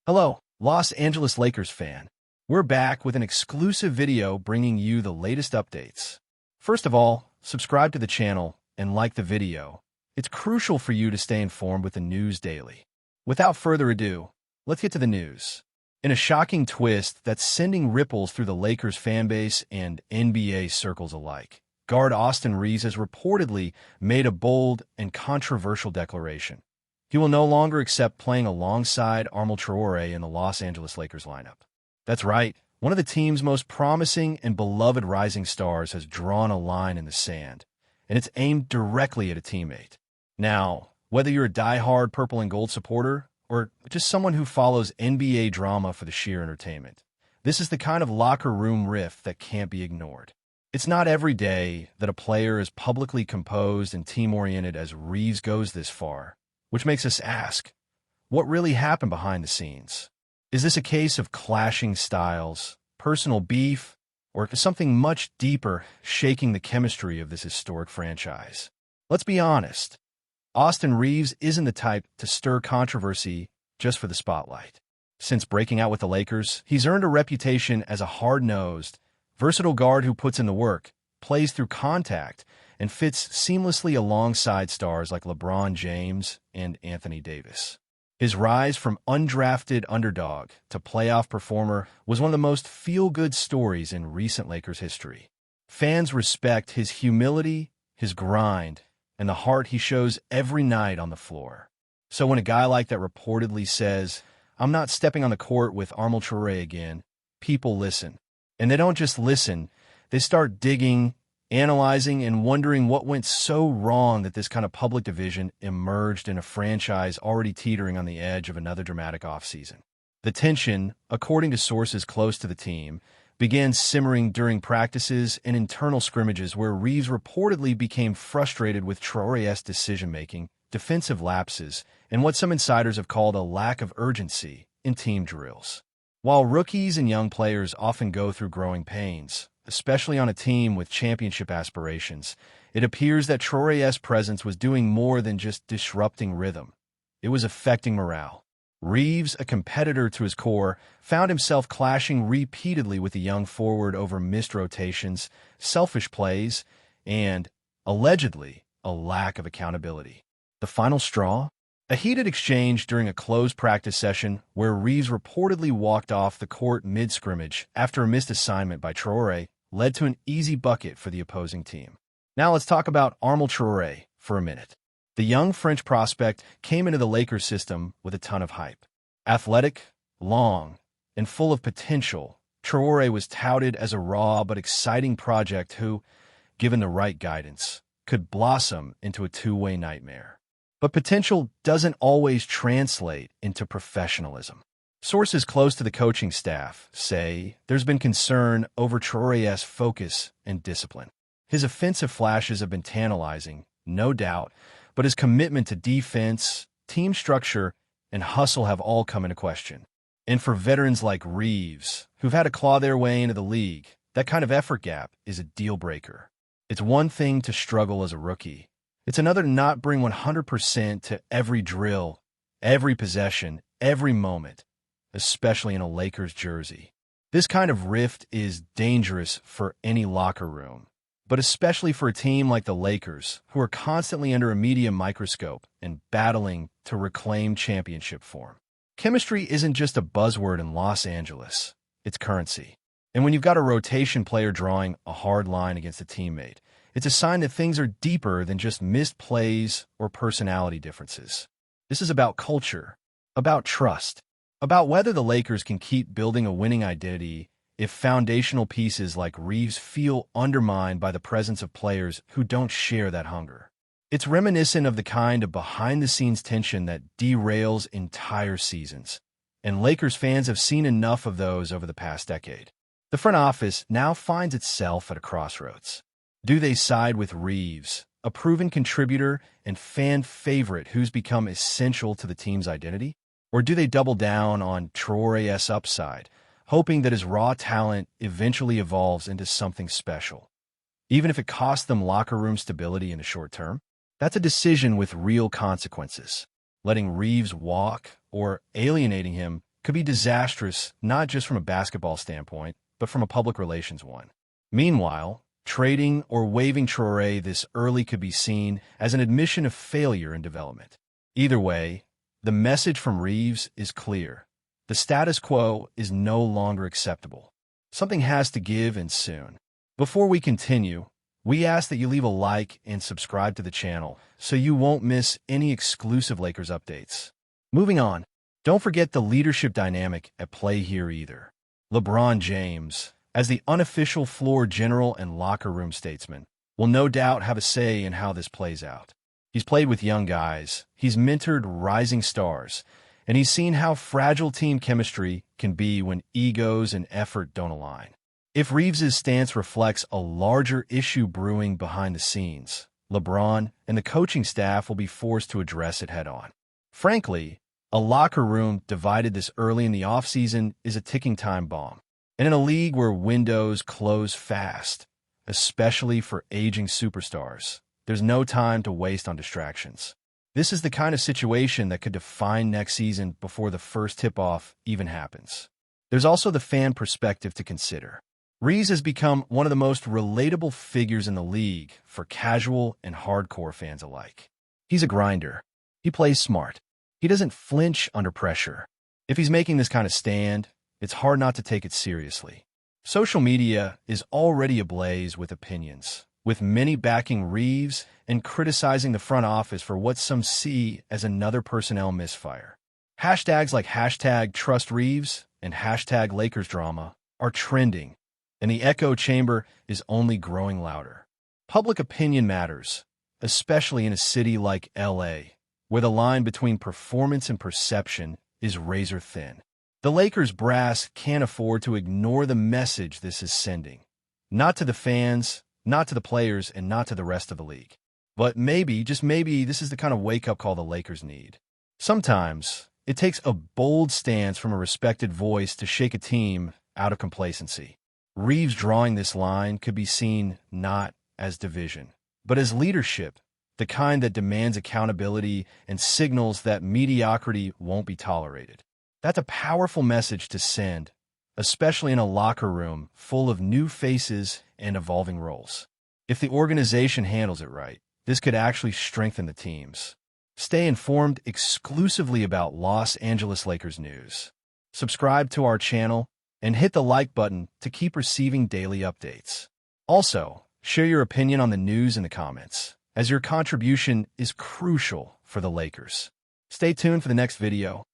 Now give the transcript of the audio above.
Hello, Los Angeles Lakers fan. We're back with an exclusive video bringing you the latest updates. First of all, subscribe to the channel and like the video. It's crucial for you to stay informed with the news daily. Without further ado, let's get to the news. In a shocking twist that's sending ripples through the Lakers fanbase and NBA circles alike, guard Austin Reaves has reportedly made a bold and controversial declaration. He will no longer accept playing alongside Arnold Traore in the Los Angeles Lakers lineup. That's right, one of the team's most promising and beloved rising stars has drawn a line in the sand, and it's aimed directly at a teammate. Now, whether you're a die-hard purple and gold supporter or just someone who follows NBA drama for the sheer entertainment, this is the kind of locker room rift that can't be ignored. It's not every day that a player is publicly composed and team-oriented as Reaves goes this far, which makes us ask, what really happened behind the scenes? Is this a case of clashing styles, personal beef, or something much deeper shaking the chemistry of this historic franchise? Let's be honest. Austin Reaves isn't the type to stir controversy just for the spotlight. Since breaking out with the Lakers, he's earned a reputation as a hard-nosed, versatile guard who puts in the work, plays through contact, and fits seamlessly alongside stars like LeBron James and Anthony Davis. His rise from undrafted underdog to playoff performer was one of the most feel-good stories in recent Lakers history. Fans respect his humility, his grind, and the heart he shows every night on the floor. So when a guy like that reportedly says, "I'm not stepping on the court with Arnold Traore again," people listen. And they don't just listen, they start digging, analyzing, and wondering what went so wrong that this kind of public division emerged in a franchise already teetering on the edge of another dramatic offseason. The tension, according to sources close to the team, began simmering during practices and internal scrimmages where Reaves reportedly became frustrated with Traore's decision-making, defensive lapses, and what some insiders have called a lack of urgency in team drills. While rookies and young players often go through growing pains, especially on a team with championship aspirations, it appears that Traore's presence was doing more than just disrupting rhythm. It was affecting morale. Reaves, a competitor to his core, found himself clashing repeatedly with the young forward over missed rotations, selfish plays, and, allegedly, a lack of accountability. The final straw? A heated exchange during a closed practice session where Reaves reportedly walked off the court mid-scrimmage after a missed assignment by Traore led to an easy bucket for the opposing team. Now let's talk about Arnold Traore for a minute. The young French prospect came into the Lakers system with a ton of hype. Athletic, long, and full of potential, Traore was touted as a raw but exciting project who, given the right guidance, could blossom into a two-way nightmare. But potential doesn't always translate into professionalism. Sources close to the coaching staff say there's been concern over Traore's focus and discipline. His offensive flashes have been tantalizing, no doubt, but his commitment to defense, team structure, and hustle have all come into question. And for veterans like Reaves, who've had to claw their way into the league, that kind of effort gap is a deal-breaker. It's one thing to struggle as a rookie. It's another to not bring 100% to every drill, every possession, every moment, especially in a Lakers jersey. This kind of rift is dangerous for any locker room, but especially for a team like the Lakers, who are constantly under a media microscope and battling to reclaim championship form. Chemistry isn't just a buzzword in Los Angeles, it's currency. And when you've got a rotation player drawing a hard line against a teammate, it's a sign that things are deeper than just missed plays or personality differences. This is about culture, about trust, about whether the Lakers can keep building a winning identity if foundational pieces like Reaves feel undermined by the presence of players who don't share that hunger. It's reminiscent of the kind of behind-the-scenes tension that derails entire seasons, and Lakers fans have seen enough of those over the past decade. The front office now finds itself at a crossroads. Do they side with Reaves, a proven contributor and fan favorite who's become essential to the team's identity? Or do they double down on Traore's upside, hoping that his raw talent eventually evolves into something special, even if it costs them locker room stability in the short term? That's a decision with real consequences. Letting Reaves walk or alienating him could be disastrous not just from a basketball standpoint, but from a public relations one. Meanwhile, trading or waiving Traoré this early could be seen as an admission of failure in development. Either way, the message from Reaves is clear. The status quo is no longer acceptable. Something has to give, and soon. Before we continue, we ask that you leave a like and subscribe to the channel so you won't miss any exclusive Lakers updates. Moving on, don't forget the leadership dynamic at play here either. LeBron James, as the unofficial floor general and locker room statesman, will no doubt have a say in how this plays out. He's played with young guys, he's mentored rising stars, and he's seen how fragile team chemistry can be when egos and effort don't align. If Reaves' stance reflects a larger issue brewing behind the scenes, LeBron and the coaching staff will be forced to address it head-on. Frankly, a locker room divided this early in the offseason is a ticking time bomb. And in a league where windows close fast, especially for aging superstars, there's no time to waste on distractions. This is the kind of situation that could define next season before the first tip-off even happens. There's also the fan perspective to consider. Reaves has become one of the most relatable figures in the league for casual and hardcore fans alike. He's a grinder. He plays smart. He doesn't flinch under pressure. If he's making this kind of stand, it's hard not to take it seriously. Social media is already ablaze with opinions, with many backing Reaves and criticizing the front office for what some see as another personnel misfire. Hashtags like #TrustReaves and #LakersDrama are trending, and the echo chamber is only growing louder. Public opinion matters, especially in a city like LA, where the line between performance and perception is razor thin. The Lakers brass can't afford to ignore the message this is sending. Not to the fans, not to the players, and not to the rest of the league. But maybe, just maybe, this is the kind of wake-up call the Lakers need. Sometimes, it takes a bold stance from a respected voice to shake a team out of complacency. Reaves drawing this line could be seen not as division, but as leadership, the kind that demands accountability and signals that mediocrity won't be tolerated. That's a powerful message to send, especially in a locker room full of new faces and evolving roles. If the organization handles it right, this could actually strengthen the teams. Stay informed exclusively about Los Angeles Lakers news. Subscribe to our channel and hit the like button to keep receiving daily updates. Also, share your opinion on the news in the comments, as your contribution is crucial for the Lakers. Stay tuned for the next video.